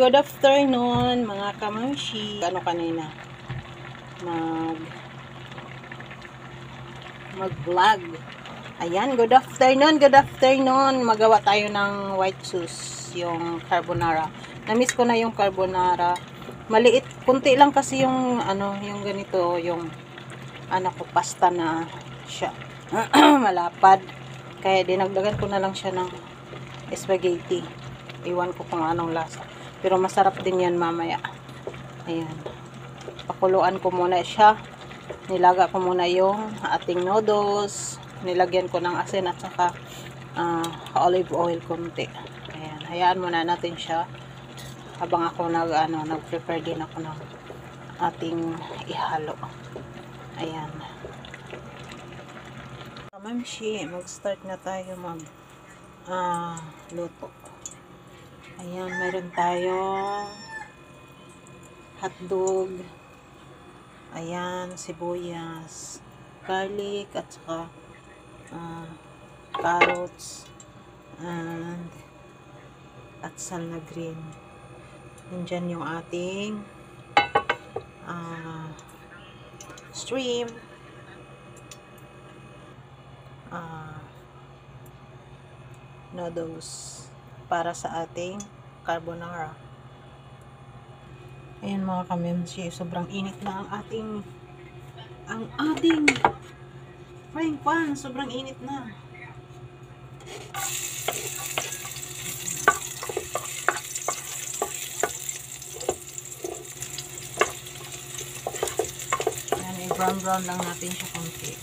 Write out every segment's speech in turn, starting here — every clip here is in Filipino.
good afternoon mga kamamshi. Ano kanina? Mag-vlog. Ayan, good afternoon, good afternoon. Magawa tayo ng white sauce, yung carbonara. Na-miss ko na yung carbonara. Maliit, kunti lang kasi yung yung ganito, yung ko pasta na siya. Malapad. Kaya dinagdagan ko na lang siya ng spaghetti. Iwan ko kung anong lasa. Pero masarap din yan mamaya. Ayan. Pakuluan ko muna siya. Nilaga ko muna yung ating noodles. Nilagyan ko ng asin at saka olive oil konti. Ayan. Hayaan muna natin siya. Habang ako nag-prepare din ako ng ating ihalo. Ayan. Kamamshi, mag-start na tayo luto. Ayan, meron tayong hotdog. Ayan, sibuyas, garlic, at saka carrots, at salna green. Nandyan yung ating shrimp, noodles para sa ating carbonara. Ayan mga kamemshi, sobrang init na ang ating frying pan. Sobrang init na. Ayan, i-brown lang natin siya konti.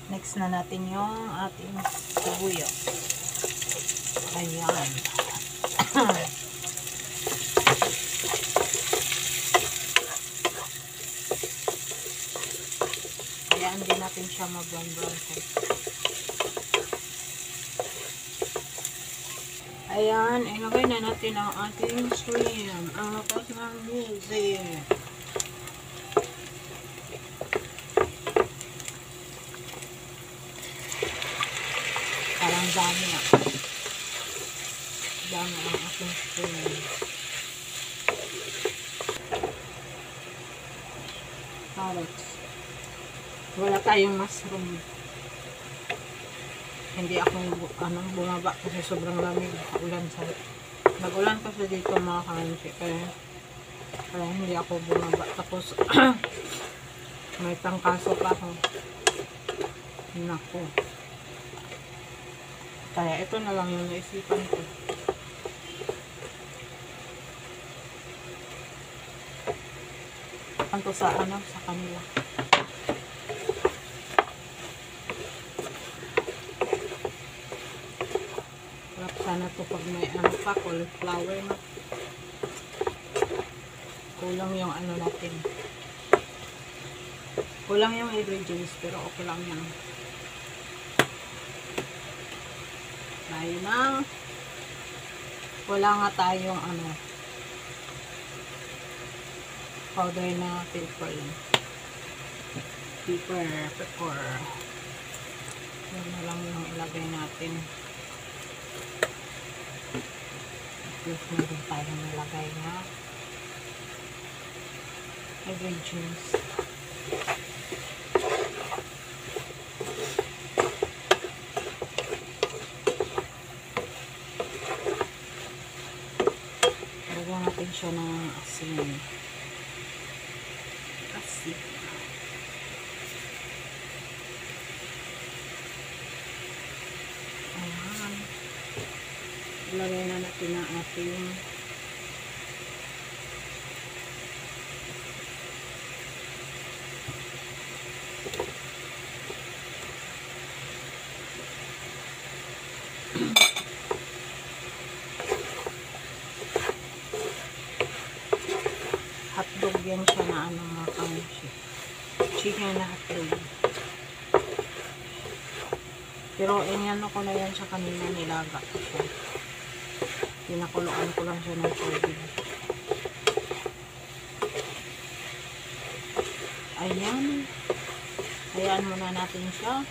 Next na natin yung ating sibuyas. Ayan. Ayan din natin siya mag-brown. Ayan, ilagay na natin ang ating shrimp. Ang lakas ng music. Parang dami na. Dami ang ating shrimp. Carrots. Wala tayong mushroom. Hindi ako bumaba kasi sobrang lamig. Nag-ulan kasi dito mga kansi. Kaya hindi ako bumaba. Tapos may tangkaso pa ako. Naku. Kaya ito na lang yung naisipan ko. Anto sa kanila. Sarap sana to pag may cauliflower na. Kulang yung natin. Kulang yung ingredients pero okay lang yan. Dahil na wala nga tayong powder na pepper. Yan na lang yung ilagay natin. Plus meron tayong nilagay na ingredients. Lagyan natin siya ng asin. Ayan. Ilagay na natin ang ating hotdog. Yan siya na mga kamshi. Chicken na hotdog. Pero inano ko na yan siya kanina, nilaga ko siya. Pinakuluan ko lang siya ng tubig. Ayan. Hayaan muna natin siya.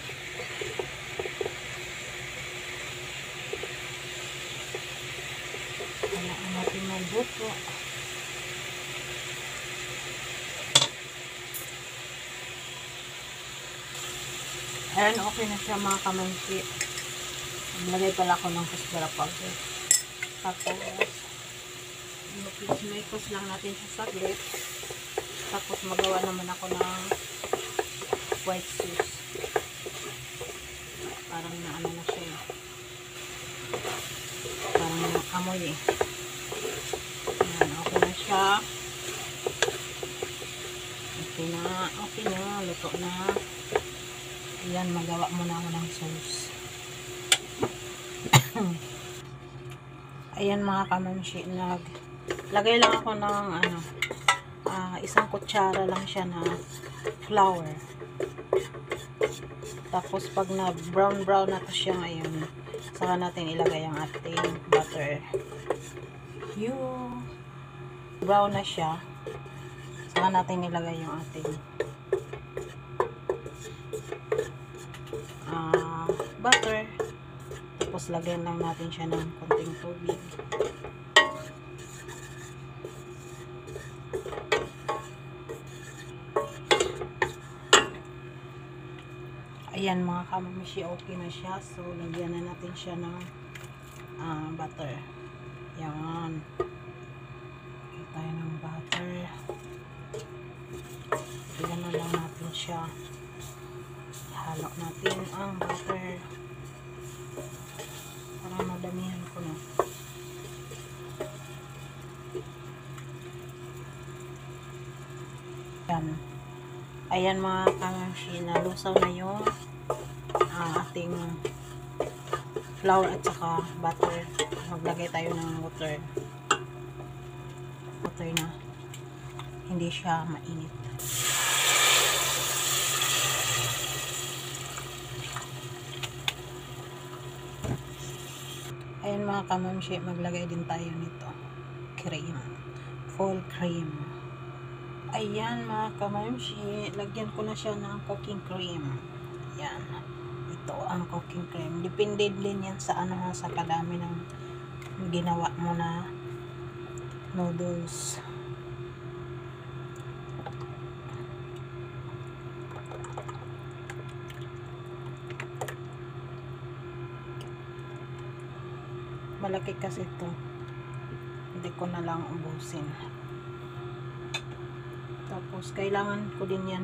buto. Ayan, okay na siya mga kamansi. Maglagay pala ako ng kuspera powder. Tapos, mix lang natin siya saglit. Tapos, magawa naman ako ng white sauce. Parang naano na siya eh. Parang amoy eh. Ayan, okay na siya. Okay na, luto na. Ayan, magawa muna ako ng sauce. Ayan mga kamansi, lagay lang ako ng isang kutsara lang siya na flour. Tapos pag na brown na to siya ngayon, saka natin ilagay ang ating butter. Yung brown na siya, saka natin ilagay yung ating butter. Tapos lagyan lang natin siya ng konting tubig. Ayan mga kamamishi, okay na siya. So lagyan na natin siya ng butter. Yan. Lagyan tayo ng butter. Lagyan na lang natin siya. Halo natin ang butter. Para madamihan ko na. Yan. Ayan mga kamamishi, nalusaw na yung ating flour at saka butter. Maglagay tayo ng water. Water na. Hindi siya mainit. Ayan mga kamamshi, maglagay din tayo nito. Cream. Full cream. Ayan mga kamamshi, lagyan ko na siya ng cooking cream. Ayan. Ito ang cooking cream. Depende din yan sa sa kadami ng ginawa mo na noodles. Malaki kasi ito. Hindi ko na lang ubusin. Tapos kailangan ko din yan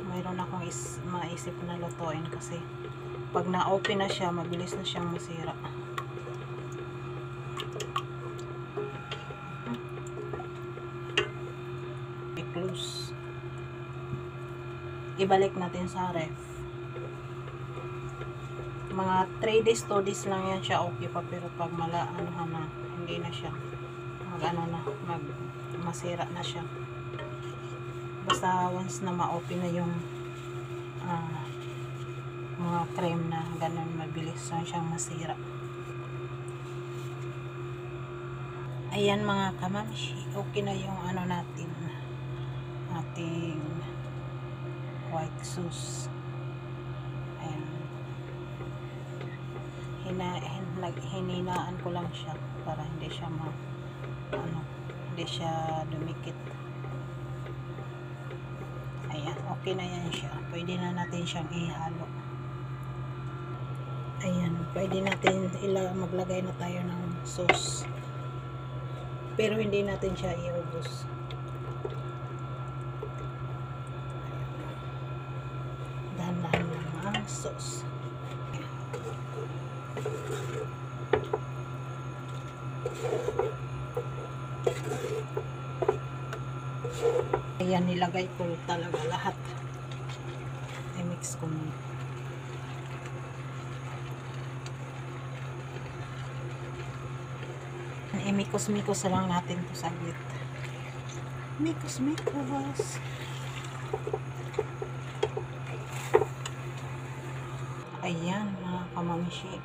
mayroon akong maisip na lutuin kasi pag na-open na siya, mabilis na siyang masira. I-close. Ibalik natin sa ref. Mga 3 days, 2 days lang yan siya okay pa, pero pag hindi na siya masira na siya. Basta once na ma-open na yung mga cream na ganun, mabilis na siyang masira. Ayan mga kamamshi, okay na yung natin, ating white sauce. Ayan. Hininaan ko lang siya para hindi siya hindi siya dumikit. Ayan, okay na yan siya. Pwede na natin siyang ihalo. Ayan, pwede natin maglagay na tayo ng sauce. Pero hindi natin siya iubos. Dahan-dahan lang ang sauce. Ayan, nilagay ko talaga lahat. I-mix ko muna. I-mikos-mikos lang natin to saglit. Mikos-mikos. Ayan, mga kamamshi.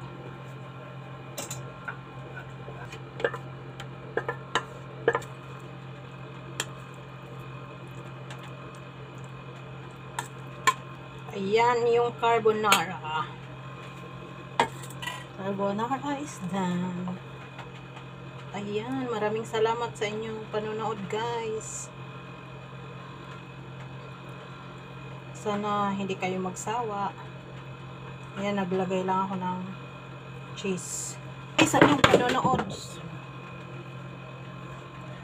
Ayan yung carbonara. Carbonara is done. Ayan, maraming salamat sa inyong panonood, guys. Sana hindi kayo magsawa. Ayan, naglagay lang ako ng cheese. Sa inyong panonood.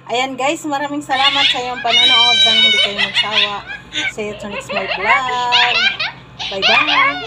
Ayan guys, maraming salamat sa iyong panonood. Sana hindi kayo magsawa. See you to next my vlog. Bye bye.